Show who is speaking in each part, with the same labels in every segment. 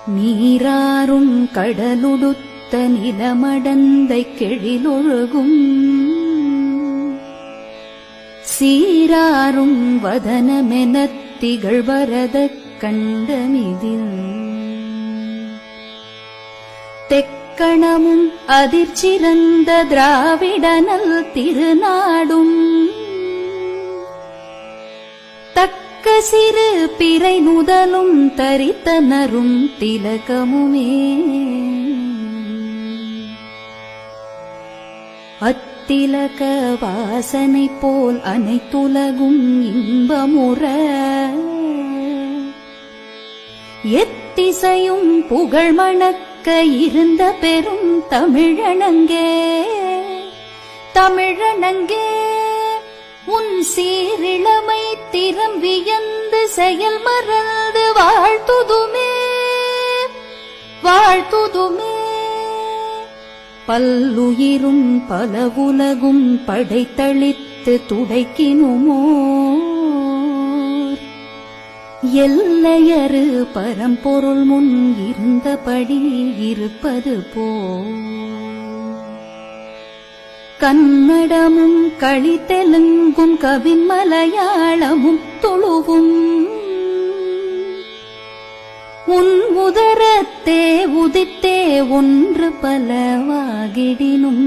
Speaker 1: நீராறும் கடலுடுத்த நிலமடந்தை கெழிலொழுகும் சீராறும் வதனமெனத் திகழ்வரதக் கண்டமிதில் தெக்கணமும் அதிர்ச்சிறந்த திராவிடனல் திருநாடும் தக்க சிறு பிறை நுதலும் தரித்தனரும் திலகமுமே அத்திலக வாசனை போல் அனைத்துலகும் இன்பமுற எத்திசையும் புகழ் மணக்க இருந்த பெரும் தமிழனங்கே தமிழனங்கே உன் சீரிளமை திறம் வியந்து செயல் மறந்து வாழ்த்துதுமே வாழ்த்துதுமே பல்லுயிரும் பலவுலகும் படைத்தளித்து துடைக்கினுமோ எல்லையறு பரம்பொருள் முன் இருந்தபடி இருப்பது போ கன்னடமும் களித்தெலுங்கும் கவின் மலையாளமும் துளுவும் உன் உதரத்தே உதித்தே ஒன்று பலவாகிடினும்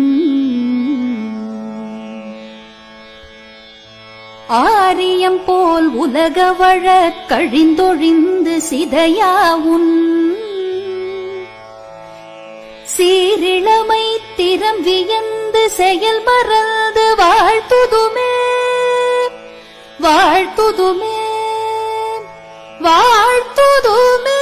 Speaker 1: ஆரியம் போல் உலக வழக் கழிந்தொழிந்து சிதையாவுன் சீரிளமை திறம் வியந்து செயல் மறந்து வாழ்த்துதுமே வாழ்த்துதுமே வாழ்த்துதுமே.